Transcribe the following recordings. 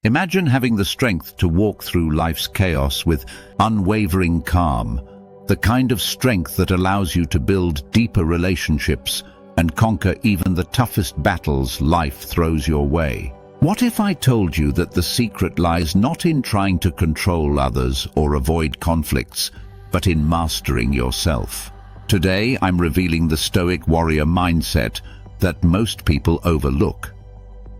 Imagine having the strength to walk through life's chaos with unwavering calm, the kind of strength that allows you to build deeper relationships and conquer even the toughest battles life throws your way. What if I told you that the secret lies not in trying to control others or avoid conflicts, but in mastering yourself? Today, I'm revealing the Stoic warrior mindset that most people overlook,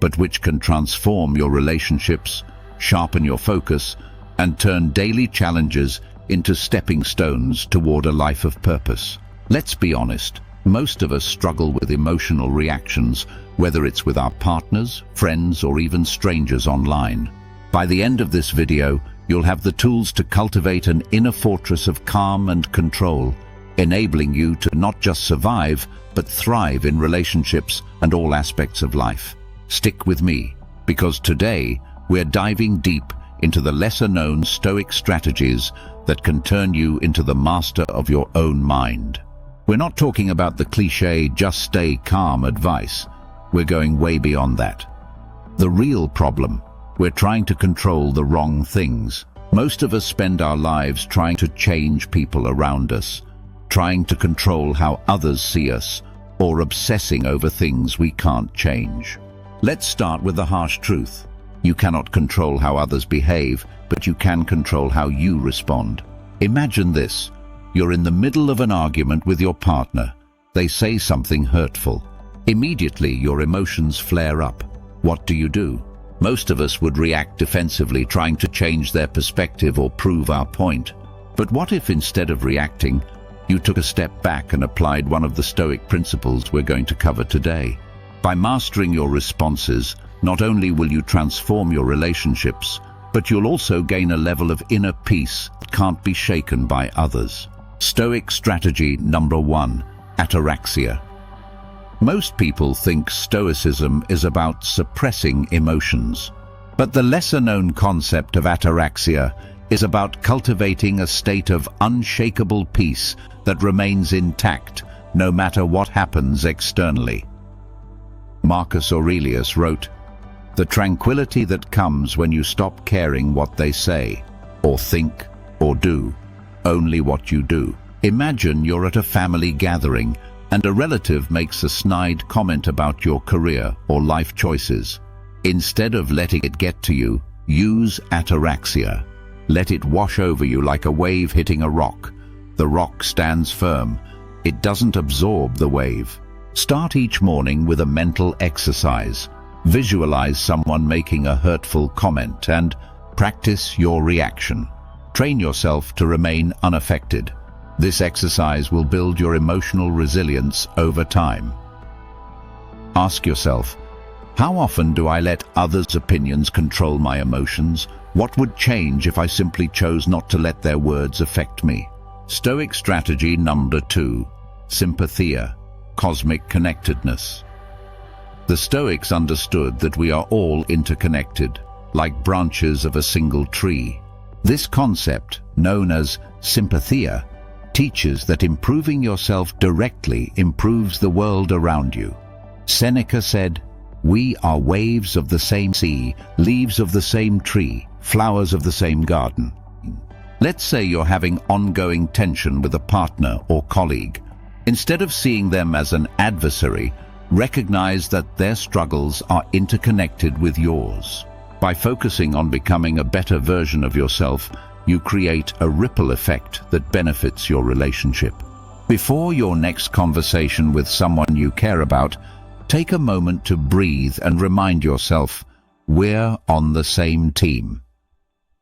but which can transform your relationships, sharpen your focus, and turn daily challenges into stepping stones toward a life of purpose. Let's be honest, most of us struggle with emotional reactions, whether it's with our partners, friends, or even strangers online. By the end of this video, you'll have the tools to cultivate an inner fortress of calm and control, enabling you to not just survive, but thrive in relationships and all aspects of life. Stick with me, because today we're diving deep into the lesser-known Stoic strategies that can turn you into the master of your own mind. We're not talking about the cliché, just stay calm advice. We're going way beyond that. The real problem, we're trying to control the wrong things. Most of us spend our lives trying to change people around us, trying to control how others see us, or obsessing over things we can't change. Let's start with the harsh truth. You cannot control how others behave, but you can control how you respond. Imagine this. You're in the middle of an argument with your partner. They say something hurtful. Immediately, your emotions flare up. What do? Most of us would react defensively, trying to change their perspective or prove our point. But what if instead of reacting, you took a step back and applied one of the Stoic principles we're going to cover today? By mastering your responses, not only will you transform your relationships, but you'll also gain a level of inner peace that can't be shaken by others. Stoic strategy number 1, ataraxia. Most people think Stoicism is about suppressing emotions. But the lesser-known concept of ataraxia is about cultivating a state of unshakable peace that remains intact no matter what happens externally. Marcus Aurelius wrote, "The tranquility that comes when you stop caring what they say, or think, or do, only what you do." Imagine you're at a family gathering and a relative makes a snide comment about your career or life choices. Instead of letting it get to you, use ataraxia. Let it wash over you like a wave hitting a rock. The rock stands firm. It doesn't absorb the wave. Start each morning with a mental exercise. Visualize someone making a hurtful comment and practice your reaction. Train yourself to remain unaffected. This exercise will build your emotional resilience over time. Ask yourself, how often do I let others' opinions control my emotions? What would change if I simply chose not to let their words affect me? Stoic strategy number 2, sympathia, cosmic connectedness. The Stoics understood that we are all interconnected, like branches of a single tree. This concept, known as sympathia, teaches that improving yourself directly improves the world around you. Seneca said, "We are waves of the same sea, leaves of the same tree, flowers of the same garden." Let's say you're having ongoing tension with a partner or colleague. Instead of seeing them as an adversary, recognize that their struggles are interconnected with yours. By focusing on becoming a better version of yourself, you create a ripple effect that benefits your relationship. Before your next conversation with someone you care about, take a moment to breathe and remind yourself, we're on the same team.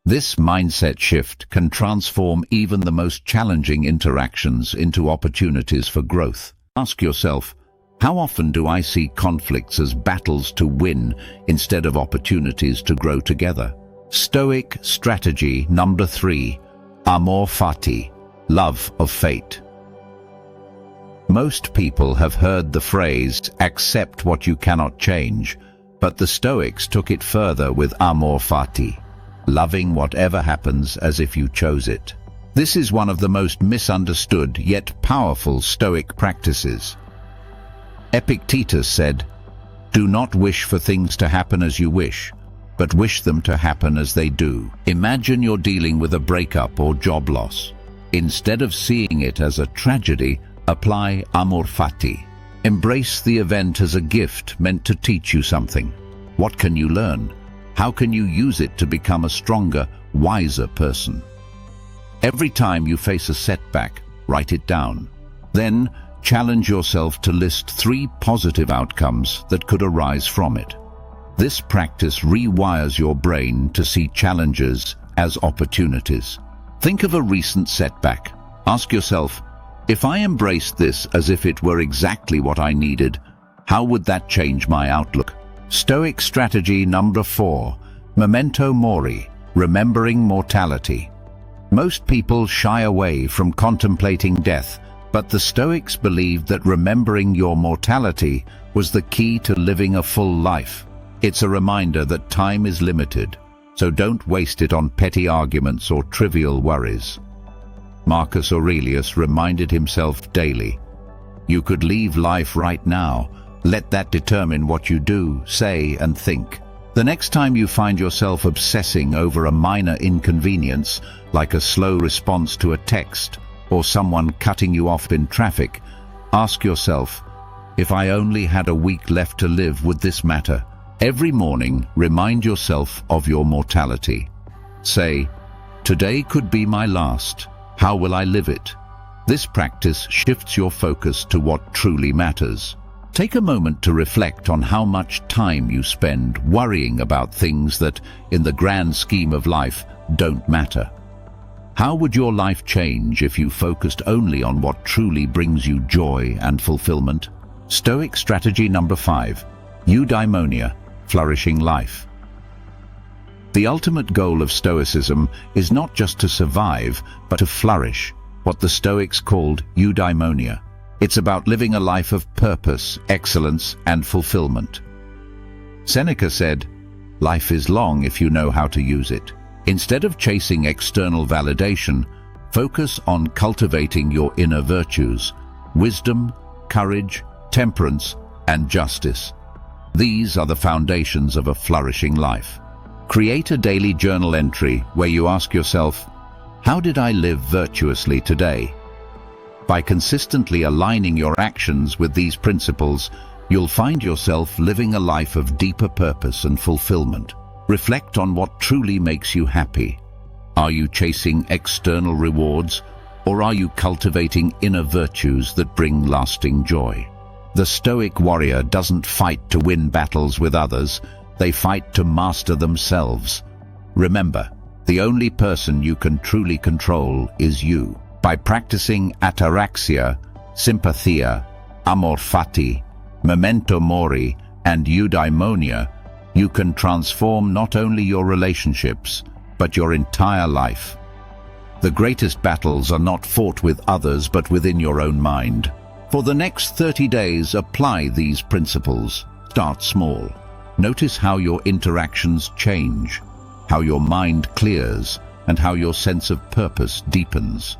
This mindset shift can transform even the most challenging interactions into opportunities for growth. Ask yourself, how often do I see conflicts as battles to win instead of opportunities to grow together? Stoic strategy number 3, amor fati, love of fate. Most people have heard the phrase, accept what you cannot change, but the Stoics took it further with amor fati, loving whatever happens as if you chose it. This is one of the most misunderstood yet powerful Stoic practices. Epictetus said, "Do not wish for things to happen as you wish, but wish them to happen as they do. Imagine you're dealing with a breakup or job loss. Instead of seeing it as a tragedy, apply amor fati. Embrace the event as a gift meant to teach you something. What can you learn? How can you use it to become a stronger, wiser person? Every time you face a setback, write it down. Then, challenge yourself to list 3 positive outcomes that could arise from it. This practice rewires your brain to see challenges as opportunities. Think of a recent setback. Ask yourself, if I embraced this as if it were exactly what I needed, how would that change my outlook? Stoic strategy number 4, memento mori, remembering mortality. Most people shy away from contemplating death, but the Stoics believed that remembering your mortality was the key to living a full life. It's a reminder that time is limited, so don't waste it on petty arguments or trivial worries. Marcus Aurelius reminded himself daily, "You could leave life right now. Let that determine what you do, say, and think." The next time you find yourself obsessing over a minor inconvenience, like a slow response to a text or someone cutting you off in traffic, ask yourself, if I only had a week left to live, would this matter? Every morning, remind yourself of your mortality. Say, today could be my last. How will I live it? This practice shifts your focus to what truly matters. Take a moment to reflect on how much time you spend worrying about things that, in the grand scheme of life, don't matter. How would your life change if you focused only on what truly brings you joy and fulfillment? Stoic strategy number 5, eudaimonia, flourishing life. The ultimate goal of Stoicism is not just to survive, but to flourish, what the Stoics called eudaimonia. It's about living a life of purpose, excellence, and fulfillment. Seneca said, "Life is long if you know how to use it." Instead of chasing external validation, focus on cultivating your inner virtues, wisdom, courage, temperance, and justice. These are the foundations of a flourishing life. Create a daily journal entry where you ask yourself, how did I live virtuously today? By consistently aligning your actions with these principles, you'll find yourself living a life of deeper purpose and fulfillment. Reflect on what truly makes you happy. Are you chasing external rewards, or are you cultivating inner virtues that bring lasting joy? The Stoic warrior doesn't fight to win battles with others, they fight to master themselves. Remember, the only person you can truly control is you. By practicing ataraxia, sympathia, amor fati, memento mori, and eudaimonia, you can transform not only your relationships, but your entire life. The greatest battles are not fought with others, but within your own mind. For the next 30 days, apply these principles. Start small. Notice how your interactions change, how your mind clears, and how your sense of purpose deepens.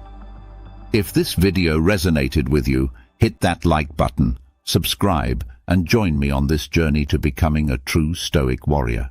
If this video resonated with you, hit that like button, subscribe, and join me on this journey to becoming a true Stoic warrior.